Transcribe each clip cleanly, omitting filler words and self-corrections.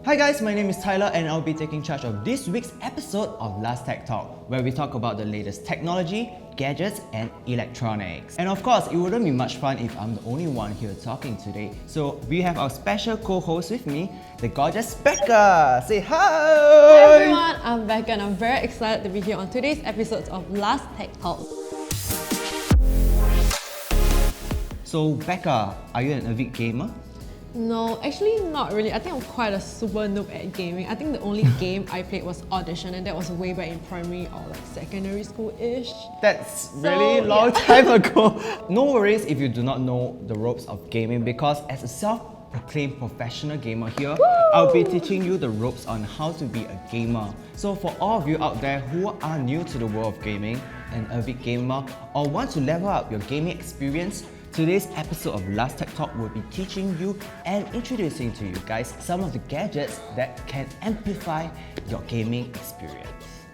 Hi guys, my name is Tyler and I'll be taking charge of this week's episode of Laz Tech Talk, where we talk about the latest technology, gadgets and electronics. And of course, it wouldn't be much fun if I'm the only one here talking today. So we have our special co-host with me, the gorgeous Becca. Say hi! Hi everyone, I'm Becca and I'm very excited to be here on today's episode of Laz Tech Talk. So Becca, are you an avid gamer? No, actually not really. I think I'm quite a super noob at gaming. I think the only game I played was Audition, and that was way back in primary or like secondary school-ish. That's really long time ago. No worries if you do not know the ropes of gaming, because as a self-proclaimed professional gamer here, I'll be teaching you the ropes on how to be a gamer. So for all of you out there who are new to the world of gaming, an avid gamer, or want to level up your gaming experience, today's episode of Laz Tech Talk will be teaching you and introducing to you guys some of the gadgets that can amplify your gaming experience.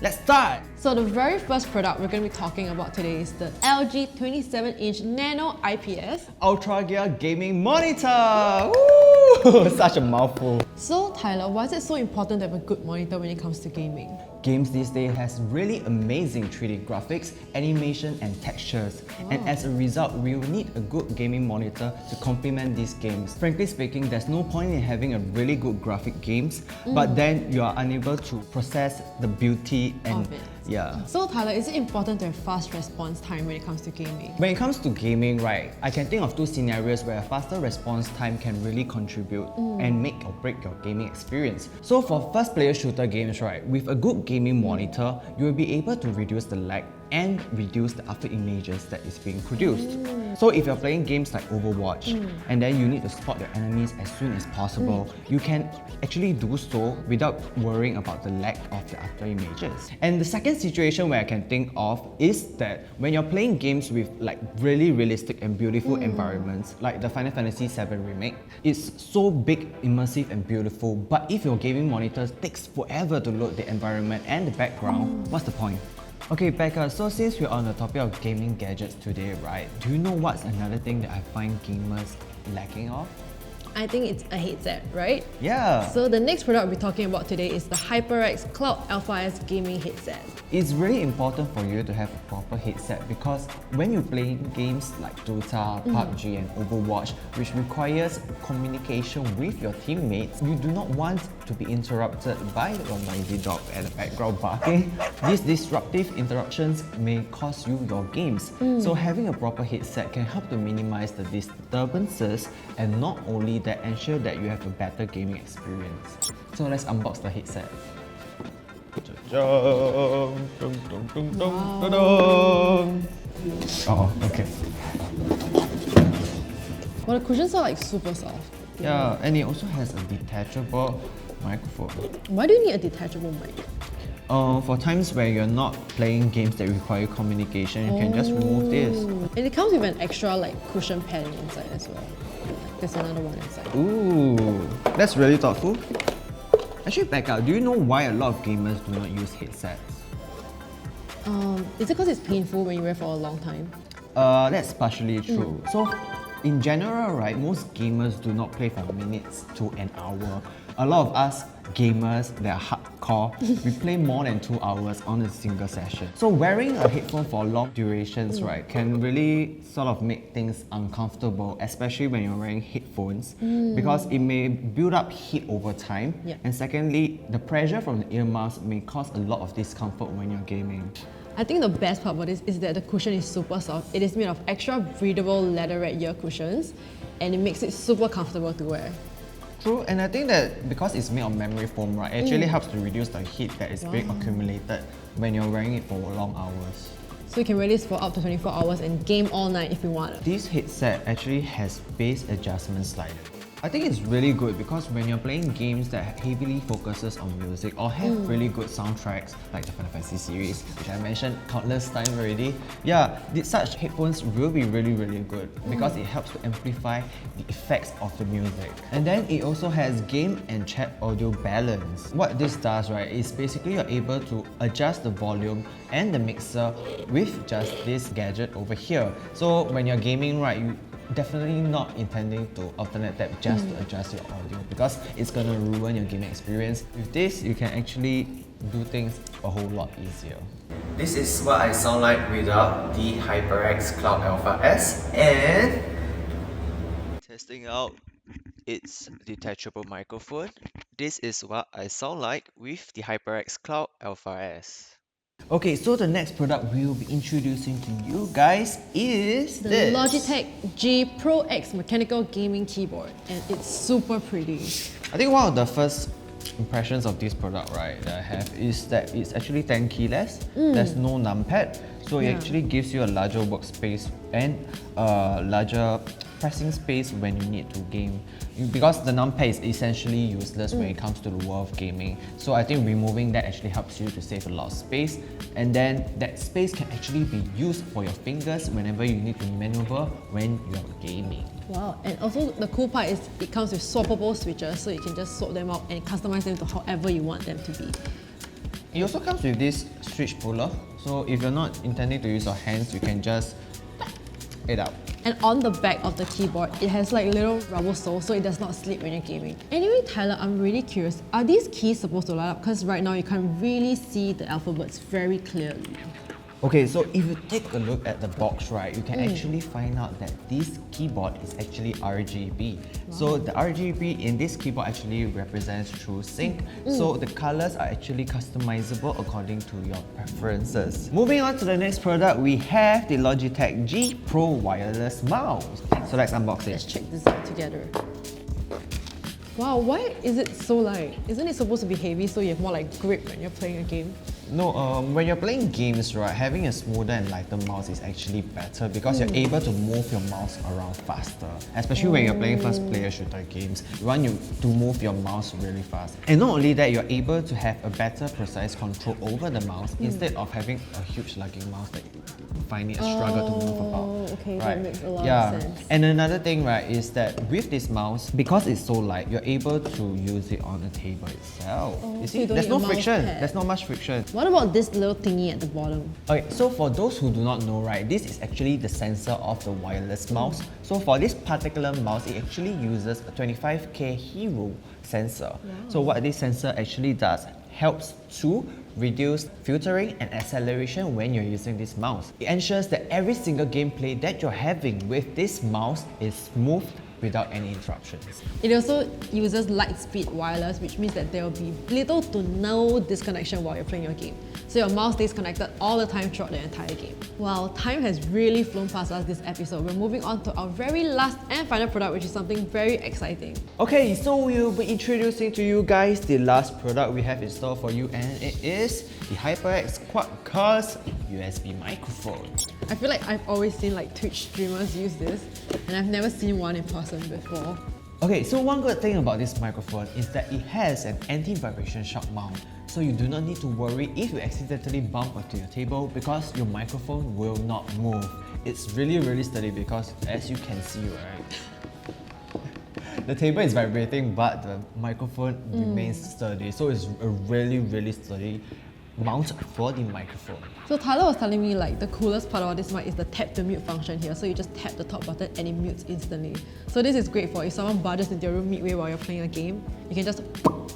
Let's start! So the very first product we're going to be talking about today is the LG 27-inch Nano IPS UltraGear gaming monitor! Woo! Such a mouthful. So Tyler, why is it so important to have a good monitor when it comes to gaming? Games these days has really amazing 3D graphics, animation and textures. And as a result, we will need a good gaming monitor to complement these games. Frankly speaking, there's no point in having a really good graphic games, but then you are unable to process the beauty and So Tyler, is it important to have fast response time when it comes to gaming? When it comes to gaming, right, I can think of two scenarios where a faster response time can really contribute and make or break your gaming experience. So for first player shooter games, right, with a good gaming monitor, you will be able to reduce the lag and reduce the after images that is being produced. So if you're playing games like Overwatch and then you need to spot your enemies as soon as possible, you can actually do so without worrying about the lag of the after images. And the second situation where I can think of is that when you're playing games with like really realistic and beautiful environments, like the Final Fantasy VII Remake, it's so big, immersive and beautiful, but if your gaming monitor takes forever to load the environment and the background, what's the point? Okay, Becca, so since we're on the topic of gaming gadgets today, right, do you know what's another thing that I find gamers lacking of? I think it's a headset, right? Yeah. So the next product we're talking about today is the HyperX Cloud Alpha S gaming headset. It's really important for you to have a proper headset because when you play games like Dota, PUBG and Overwatch, which requires communication with your teammates, you do not want to be interrupted by your noisy dog at the background barking. These disruptive interruptions may cost you your games. So having a proper headset can help to minimize the disturbances and not only that, ensure that you have a better gaming experience. So let's unbox the headset. Oh, okay. Well, the cushions are like super soft. Yeah, and it also has a detachable microphone. Why do you need a detachable mic? For times where you're not playing games that require communication, you can just remove this. And it comes with an extra like cushion padding inside as well. There's another one inside. Ooh, that's really thoughtful. Actually, Becca, do you know why a lot of gamers do not use headsets? Is it because it's painful when you wear for a long time? That's partially true. So, in general, right, most gamers do not play for minutes to an hour. A lot of us gamers that are hardcore, we play more than 2 hours on a single session. So wearing a headphone for long durations, right, can really sort of make things uncomfortable, especially when you're wearing headphones, because it may build up heat over time. And secondly, the pressure from the earmuffs may cause a lot of discomfort when you're gaming. I think the best part about this is that the cushion is super soft. It is made of extra breathable leatherette ear cushions and it makes it super comfortable to wear. True, and I think that because it's made of memory foam, right, it actually helps to reduce the heat that is being accumulated when you're wearing it for long hours. So you can wear this for up to 24 hours and game all night if you want. This headset actually has bass adjustment slider. I think it's really good because when you're playing games that heavily focuses on music or have really good soundtracks like the Final Fantasy series, which I mentioned countless times already, such headphones will be really good because it helps to amplify the effects of the music. And then it also has game and chat audio balance. What this does, right, is basically you're able to adjust the volume and the mixer with just this gadget over here. So when you're gaming, right, definitely not intending to alternate that just to adjust your audio because it's gonna ruin your gaming experience. With this, you can actually do things a whole lot easier. This is what I sound like without the HyperX Cloud Alpha S and testing out its detachable microphone. This is what I sound like with the HyperX Cloud Alpha S. Okay, so the next product we will be introducing to you guys is The this. Logitech G Pro X mechanical gaming keyboard, and it's super pretty. I think one of the first impressions of this product, right, that I have is that it's actually 10 keyless. There's no numpad, so it actually gives you a larger workspace and a larger pressing space when you need to game. Because the numpad is essentially useless when it comes to the world of gaming. So I think removing that actually helps you to save a lot of space. And then that space can actually be used for your fingers whenever you need to maneuver when you're gaming. Wow, and also the cool part is it comes with swappable switches, so you can just swap them out and customize them to however you want them to be. It also comes with this switch puller. So if you're not intending to use your hands, you can just it out. And on the back of the keyboard, it has like little rubber soles so it does not slip when you're gaming. Anyway, Tyler, I'm really curious, are these keys supposed to light up? Because right now you can't really see the alphabets very clearly. Okay, so if you take a look at the box, right, you can actually find out that this keyboard is actually RGB. So the RGB in this keyboard actually represents true sync. So the colors are actually customizable according to your preferences. Moving on to the next product, we have the Logitech G Pro wireless mouse. So let's unbox Let's it. check this out together. Wow, why is it so light? Isn't it supposed to be heavy so you have more like grip when you're playing a game? No, when you're playing games, right, having a smoother and lighter mouse is actually better because you're able to move your mouse around faster. Especially when you're playing first-player shooter games, you want you to move your mouse really fast. And not only that, you're able to have a better precise control over the mouse instead of having a huge lugging mouse that you find it a struggle to move about. Okay, right? that makes a lot of sense. And another thing, right, is that with this mouse, because it's so light, you're able to use it on the table itself. You so see, you don't there's need no a mouse friction. pad. There's not much friction. What about this little thingy at the bottom? Okay, so for those who do not know, right, this is actually the sensor of the wireless mouse. So for this particular mouse, it actually uses a 25K Hero sensor. So what this sensor actually does helps to reduce filtering and acceleration when you're using this mouse. It ensures that every single gameplay that you're having with this mouse is smooth without any interruptions. It also uses light speed wireless, which means that there will be little to no disconnection while you're playing your game. So your mouse stays connected all the time throughout the entire game. Wow, time has really flown past us this episode. We're moving on to our very last and final product, which is something very exciting. Okay, so we'll be introducing to you guys the last product we have in store for you, and it is the HyperX Quadcos USB microphone. I feel like I've always seen like Twitch streamers use this, and I've never seen one in person before. Okay, so one good thing about this microphone is that it has an anti-vibration shock mount. So you do not need to worry if you accidentally bump onto your table because your microphone will not move. It's really sturdy because as you can see, right? The table is vibrating but the microphone remains sturdy. So it's a really sturdy mount for the microphone. So Tyler was telling me like the coolest part about this mic is the tap to mute function here. So you just tap the top button and it mutes instantly. So this is great for if someone barges into your room midway while you're playing a game, you can just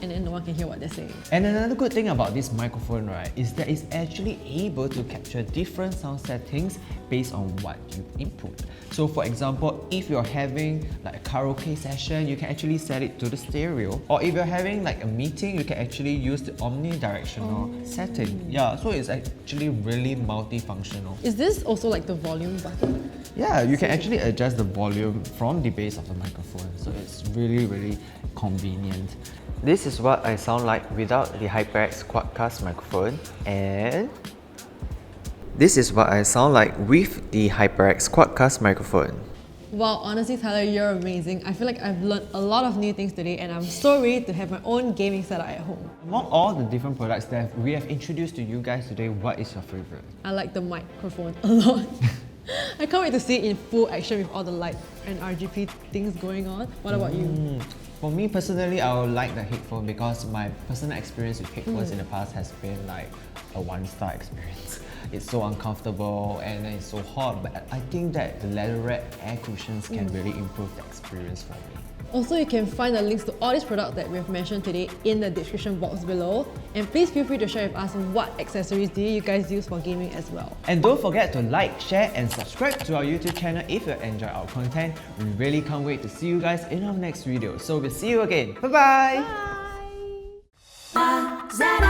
and then no one can hear what they're saying. And another good thing about this microphone, right, is that it's actually able to capture different sound settings based on what you input. So for example, if you're having like a karaoke session, you can actually set it to the stereo. Or if you're having like a meeting, you can actually use the omnidirectional setting. Yeah, so it's actually really multifunctional. Is this also like the volume button? Yeah, you can actually adjust the volume from the base of the microphone. So it's really convenient. This is what I sound like without the HyperX Quadcast microphone, and this is what I sound like with the HyperX Quadcast microphone. Wow, honestly Tyler, you're amazing. I feel like I've learned a lot of new things today and I'm so ready to have my own gaming setup at home. Among all the different products that we have introduced to you guys today, what is your favorite? I like the microphone a lot. I can't wait to see it in full action with all the light and RGB things going on. What about you? For me personally, I would like the headphone because my personal experience with headphones in the past has been like a one-star experience. It's so uncomfortable and then it's so hot, but I think that the leatherette air cushions can really improve the experience for me. Also, you can find the links to all these products that we've mentioned today in the description box below. And please feel free to share with us what accessories do you guys use for gaming as well. And don't forget to like, share and subscribe to our YouTube channel if you enjoy our content. We really can't wait to see you guys in our next video. So we'll see you again. Bye-bye! Bye! Lazada.